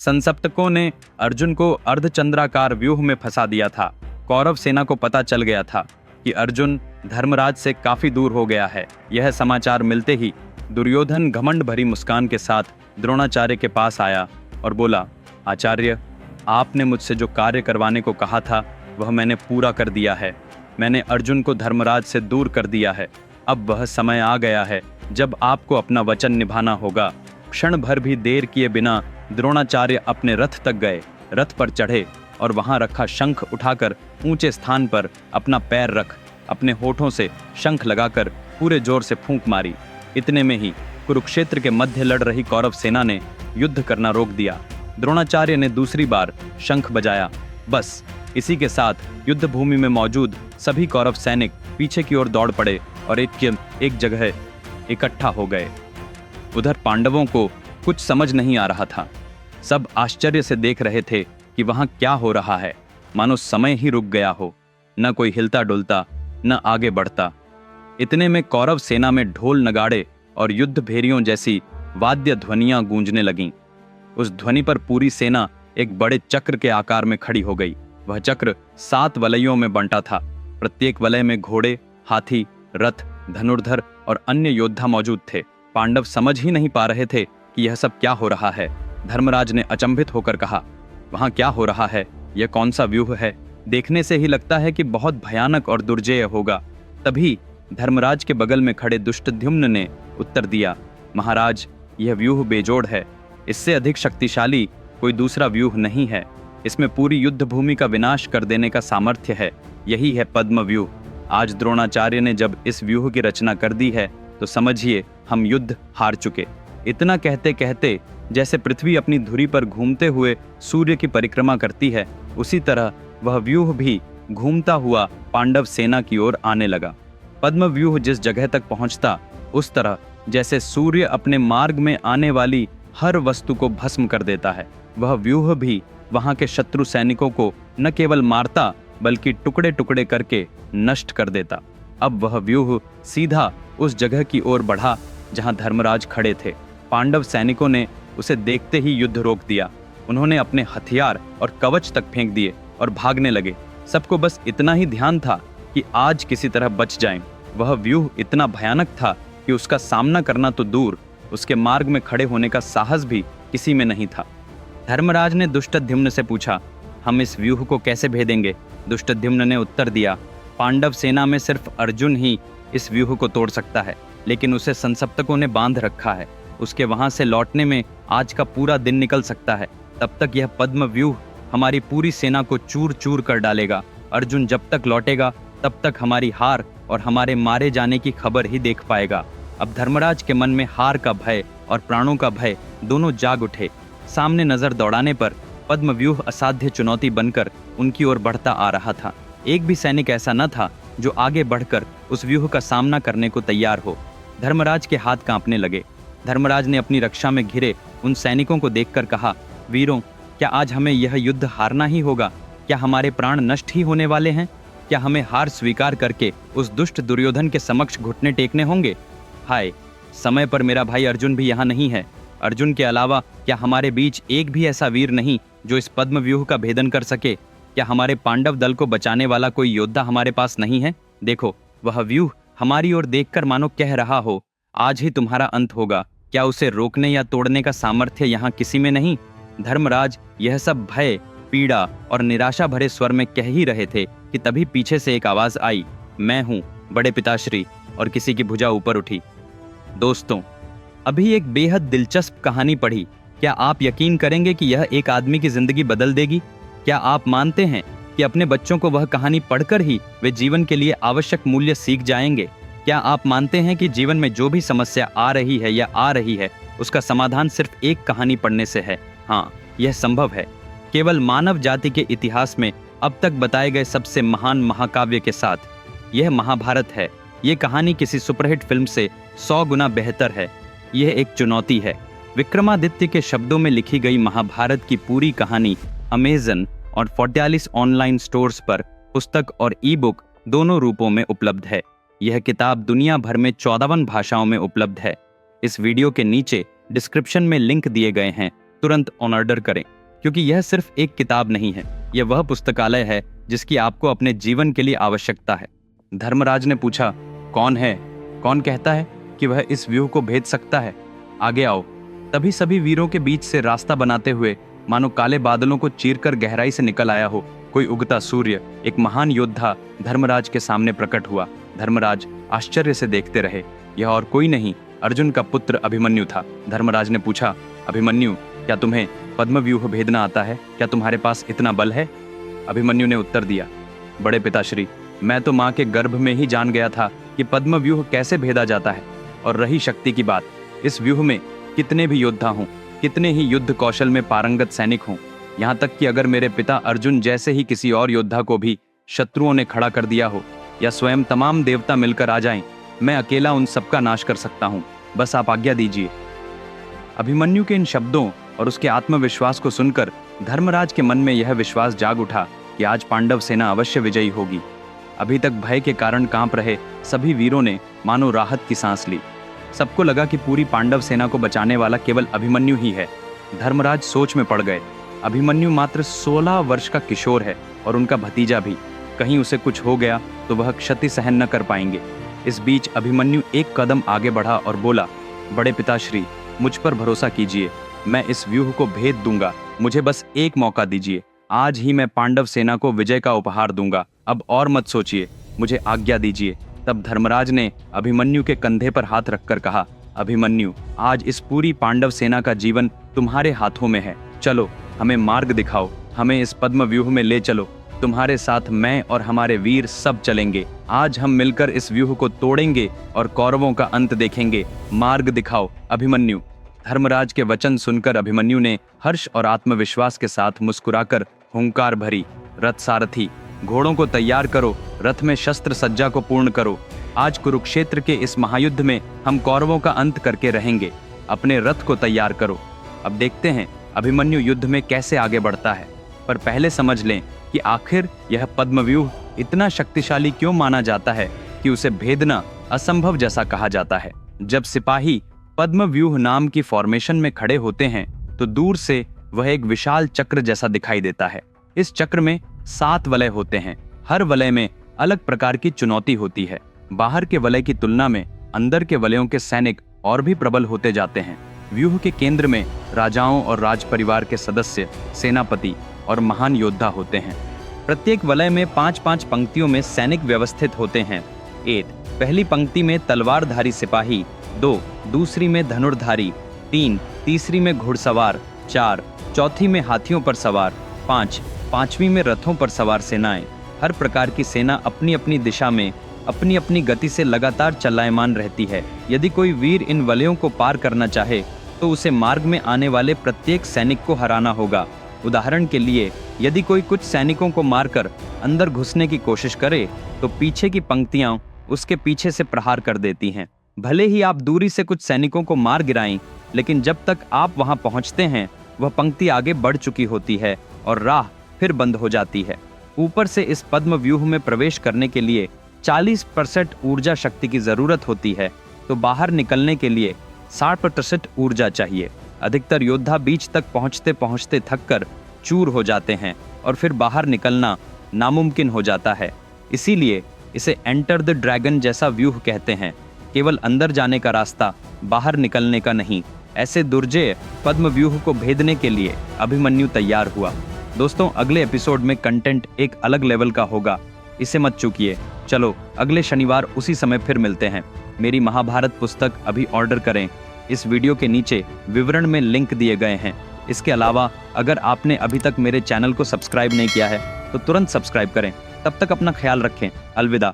संसप्तकों ने अर्जुन को अर्धचंद्राकार व्यूह में फंसा दिया था। कौरव सेना को पता चल गया था कि अर्जुन धर्मराज से काफी दूर हो गया है। यह समाचार मिलते ही दुर्योधन घमंड भरी मुस्कान के साथ द्रोणाचार्य के पास आया और बोला, आचार्य, आपने मुझसे जो कार्य करवाने को कहा था वह मैंने पूरा कर दिया है। मैंने अर्जुन को धर्मराज से दूर कर दिया है। अब वह समय आ गया है जब आपको अपना वचन निभाना होगा। क्षण भर भी देर किए बिना द्रोणाचार्य अपने रथ तक गए। रथ पर चढ़े और वहां रखा शंख उठाकर ऊंचे स्थान पर अपना पैर रख अपने होठों से शंख लगाकर पूरे जोर से फूंक मारी। इतने में ही कुरुक्षेत्र के मध्य लड़ रही कौरव सेना ने युद्ध करना रोक दिया। द्रोणाचार्य ने दूसरी बार शंख बजाया। बस इसी के साथ युद्ध भूमि में मौजूद सभी कौरव सैनिक पीछे की ओर दौड़ पड़े और एक जगह इकट्ठा हो गए। उधर पांडवों को कुछ समझ नहीं आ रहा था। सब आश्चर्य से देख रहे थे कि वहां क्या हो रहा है। मानो समय ही रुक गया हो। न कोई हिलता डुलता, न आगे बढ़ता। इतने में कौरव सेना में ढोल नगाड़े और युद्ध भेरियों जैसी वाद्य ध्वनियां गूंजने लगीं। उस ध्वनि पर पूरी सेना एक बड़े चक्र के आकार में खड़ी हो गई। वह चक्र 7 वलयों में बंटा था। प्रत्येक वलय में घोड़े, हाथी, रथ, धनुर्धर और अन्य योद्धा मौजूद थे। पांडव समझ ही नहीं पा रहे थे कि यह सब क्या हो रहा है। धर्मराज ने अचंभित होकर कहा, वहां क्या हो रहा है? यह कौन सा व्यूह है? देखने से ही लगता है कि बहुत भयानक और दुर्जेय होगा। तभी धर्मराज के बगल में खड़े दुष्टद्युम्न ने उत्तर दिया, महाराज, यह व्यूह बेजोड़ है। इससे अधिक शक्तिशाली कोई दूसरा व्यूह नहीं है। इसमें पूरी युद्ध भूमि का विनाश कर देने का सामर्थ्य है। यही है पद्म व्यूह। आज द्रोणाचार्य ने जब इस व्यूह की रचना कर दी है तो समझिए हम युद्ध हार चुके। इतना कहते कहते जैसे पृथ्वी अपनी धुरी पर घूमते हुए सूर्य की परिक्रमा करती है, उसी तरह वह व्यूह भी घूमता हुआ पांडव सेना की ओर आने लगा। पद्म व्यूह जिस जगह तक पहुंचता, उस तरह जैसे सूर्य अपने मार्ग में आने वाली हर वस्तु को भस्म कर देता है, वह व्यूह भी वहां के शत्रु सैनिकों को न केवल मारता बल्कि टुकड़े टुकड़े करके नष्ट कर देता। अब वह व्यूह सीधा उस जगह की ओर बढ़ा जहां धर्मराज खड़े थे। पांडव सैनिकों ने उसे देखते ही युद्ध रोक दिया। उन्होंने अपने हथियार और कवच तक फेंक दिए और भागने लगे। सबको बस इतना ही ध्यान था कि आज किसी तरह बच जाएं। वह व्यूह इतना भयानक था कि उसका सामना करना तो दूर, उसके मार्ग में खड़े होने का साहस भी किसी में नहीं था। धर्मराज ने दुष्टद्युम्न से पूछा, हम इस व्यूह को कैसे भेदेंगे? दुष्टद्युम्न ने उत्तर दिया, पांडव सेना में सिर्फ अर्जुन ही इस व्यूह को तोड़ सकता है, लेकिन उसे संसप्तकों ने बांध रखा है। उसके वहां से लौटने में आज का पूरा दिन निकल सकता है। तब तक यह पद्म व्यूह हमारी पूरी सेना को चूर चूर कर डालेगा। अर्जुन जब तक लौटेगा तब तक हमारी हार और हमारे मारे जाने की खबर ही देख पाएगा। अब धर्मराज के मन में हार का भय और प्राणों का भय दोनों जाग उठे। सामने नजर दौड़ाने पर पद्म व्यूह असाध्य चुनौती बनकर उनकी ओर बढ़ता आ रहा था। एक भी सैनिक ऐसा न था जो आगे बढ़कर उस व्यूह का सामना करने को तैयार हो। धर्मराज के हाथ कांपने लगे। धर्मराज ने अपनी रक्षा में घिरे उन सैनिकों को देखकर कहा, वीरों, क्या आज हमें यह युद्ध हारना ही होगा? क्या हमारे प्राण नष्ट ही होने वाले हैं? क्या हमें हार स्वीकार करके उस दुष्ट दुर्योधन के समक्ष घुटने टेकने होंगे? हाय, समय पर मेरा भाई अर्जुन भी यहाँ नहीं है। अर्जुन के अलावा क्या हमारे बीच एक भी ऐसा वीर नहीं जो इस पद्म व्यूह का भेदन कर सके? क्या हमारे पांडव दल को बचाने वाला कोई योद्धा हमारे पास नहीं है? देखो, वह व्यूह हमारी ओर देखकर मानो कह रहा हो, आज ही तुम्हारा अंत होगा। क्या उसे रोकने या तोड़ने का सामर्थ्य यहाँ किसी में नहीं? धर्मराज यह सब भय, पीड़ा और निराशा भरे स्वर में कह ही रहे थे कि तभी पीछे से एक आवाज आई, मैं हूँ बड़े पिताश्री, और किसी की भुजा ऊपर उठी। दोस्तों, अभी एक बेहद दिलचस्प कहानी पढ़ी। क्या आप यकीन करेंगे कि यह एक आदमी की जिंदगी बदल देगी? क्या आप मानते हैं कि अपने बच्चों को वह कहानी पढ़कर ही वे जीवन के लिए आवश्यक मूल्य सीख जाएंगे? क्या आप मानते हैं कि जीवन में जो भी समस्या आ रही है या आ रही है, उसका समाधान सिर्फ एक कहानी पढ़ने से है? हाँ, यह संभव है। केवल मानव जाति के इतिहास में अब तक बताए गए सबसे महान महाकाव्य के साथ। यह महाभारत है। यह कहानी किसी सुपरहिट फिल्म से 100 गुना बेहतर है। यह एक चुनौती है। विक्रमादित्य के शब्दों में लिखी गई महाभारत की पूरी कहानी अमेज़न और 44 ऑनलाइन स्टोर्स पर पुस्तक और ई बुक दोनों रूपों में उपलब्ध है। यह किताब दुनिया भर में 54 भाषाओं में उपलब्ध है। इस वीडियो के नीचे डिस्क्रिप्शन में लिंक दिए गए हैं। तुरंत ऑर्डर करें, क्योंकि यह सिर्फ एक किताब नहीं है, यह वह पुस्तकालय है जिसकी आपको अपने जीवन के लिए आवश्यकता है। धर्मराज ने पूछा, कौन है? कौन कहता है कि वह इस व्यूह को भेद सकता है? आगे आओ। तभी सभी वीरों के बीच से रास्ता बनाते हुए मानो काले बादलों को चीरकर गहराई से निकल आया हो कोई उगता सूर्य, एक महान योद्धा धर्मराज के सामने प्रकट हुआ। धर्मराज आश्चर्य से देखते रहे। यह और कोई नहीं, अर्जुन का पुत्र अभिमन्यु था। धर्मराज ने पूछा, अभिमन्यु, क्या तुम्हें पद्मव्यूह भेदना आता है? क्या तुम्हारे पास इतना बल है? अभिमन्यु ने उत्तर दिया, बड़े पिताश्री, मैं तो माँ के गर्भ में ही जान गया था कि पद्मव्यूह कैसे भेदा जाता है। और रही शक्ति की बात, इस व्यूह में कितने भी योद्धा हों, कितने ही युद्ध कौशल में पारंगत सैनिक हों, यहाँ तक कि अगर मेरे पिता अर्जुन जैसे ही किसी और योद्धा को भी शत्रुओं ने खड़ा कर दिया हो, या स्वयं तमाम देवता मिलकर आ जाएं, मैं अकेला उन सबका नाश कर सकता हूँ। बस आप आज्ञा दीजिए। अभिमन्यु के इन शब्दों और उसके आत्मविश्वास को सुनकर धर्मराज के मन में यह विश्वास जाग उठा कि आज पांडव सेना अवश्य विजयी होगी। अभी तक भय के कारण कांप रहे सभी वीरों ने मानो राहत की सांस ली। सबको लगा कि पूरी पांडव सेना को बचाने वाला केवल अभिमन्यु ही है। धर्मराज सोच में पड़ गए। अभिमन्यु मात्र 16 वर्ष का किशोर है और उनका भतीजा भी। कहीं उसे कुछ हो गया तो वह क्षति सहन न कर पाएंगे। इस बीच अभिमन्यु एक कदम आगे बढ़ा और बोला, बड़े पिताश्री, मुझ पर भरोसा कीजिए, मैं इस व्यूह को भेद दूंगा। मुझे बस एक मौका दीजिए। आज ही मैं पांडव सेना को विजय का उपहार दूंगा। अब और मत सोचिए, मुझे आज्ञा दीजिए। तब धर्मराज ने अभिमन्यु के कंधे पर हाथ रखकर कहा, अभिमन्यु, आज इस पूरी पांडव सेना का जीवन तुम्हारे हाथों में है। चलो, हमें मार्ग दिखाओ, हमें इस पद्म व्यूह में ले चलो। तुम्हारे साथ मैं और हमारे वीर सब चलेंगे। आज हम मिलकर इस व्यूह को तोड़ेंगे और कौरवों का अंत देखेंगे। मार्ग दिखाओ अभिमन्यु। धर्मराज के वचन सुनकर अभिमन्यु ने हर्ष और आत्मविश्वास के साथ मुस्कुराकर हुंकार भरी, रथ सारथी, घोड़ों को तैयार करो, रथ में शस्त्र सज्जा को पूर्ण करो। आज कुरुक्षेत्र के इस महायुद्ध में हम कौरवों का अंत करके रहेंगे। अपने रथ को तैयार करो। अब देखते हैं अभिमन्यु युद्ध में कैसे आगे बढ़ता है। पर पहले समझ लें कि आखिर यह पद्मव्यूह इतना शक्तिशाली क्यों माना जाता है कि उसे भेदना असंभव जैसा कहा जाता है। जब सिपाही पद्मव्यूह नाम की फॉर्मेशन में खड़े होते हैं तो दूर से वह एक विशाल चक्र जैसा दिखाई देता है। इस चक्र में 7 वलय होते हैं। हर वलय में अलग प्रकार की चुनौती होती है। बाहर के वलय की तुलना में अंदर के वलयों के सैनिक और भी प्रबल होते जाते हैं। व्यूह के केंद्र में राजाओं और राज परिवार के सदस्य, सेनापति और महान योद्धा होते हैं। प्रत्येक वलय में 5-5 पंक्तियों में सैनिक व्यवस्थित होते हैं। 1 पहली पंक्ति में तलवारधारी सिपाही, 2 दूसरी में धनुर्धारी, 3 तीसरी में घुड़सवार, 4 चौथी में हाथियों पर सवार, 5 पांचवी में रथों पर सवार सेनाएं। हर प्रकार की सेना अपनी अपनी दिशा में अपनी अपनी गति से लगातार चलायमान रहती है। यदि कोई वीर इन वलयों को पार करना चाहे तो उसे मार्ग में आने वाले प्रत्येक सैनिक को हराना होगा। उदाहरण के लिए, यदि कोई कुछ सैनिकों को मारकर अंदर घुसने की कोशिश करे तो पीछे की पंक्तियां उसके पीछे से प्रहार कर देती हैं। भले ही आप दूरी से कुछ सैनिकों को मार गिराएं, लेकिन जब तक आप वहां पहुंचते हैं वह पंक्ति आगे बढ़ चुकी होती है और राह फिर बंद हो जाती है। ऊपर से इस पद्म व्यूह में प्रवेश करने के लिए 40% ऊर्जा शक्ति की जरूरत होती है, तो बाहर निकलने के लिए 60% ऊर्जा चाहिए। अधिकतर योद्धा बीच तक पहुंचते पहुंचते थककर चूर हो जाते हैं और फिर बाहर निकलना नामुमकिन हो जाता है। इसीलिए इसे एंटर द ड्रैगन जैसा व्यूह कहते हैं। केवल अंदर जाने का रास्ता, बाहर निकलने का नहीं। ऐसे दुर्जय पद्म व्यूह को भेदने के लिए अभिमन्यु तैयार हुआ। दोस्तों, अगले एपिसोड में कंटेंट एक अलग लेवल का होगा, इसे मत चूकिए। चलो, अगले शनिवार उसी समय फिर मिलते हैं। मेरी महाभारत पुस्तक अभी ऑर्डर करें। इस वीडियो के नीचे विवरण में लिंक दिए गए हैं। इसके अलावा अगर आपने अभी तक मेरे चैनल को सब्सक्राइब नहीं किया है तो तुरंत सब्सक्राइब करें। तब तक अपना ख्याल रखें। अलविदा।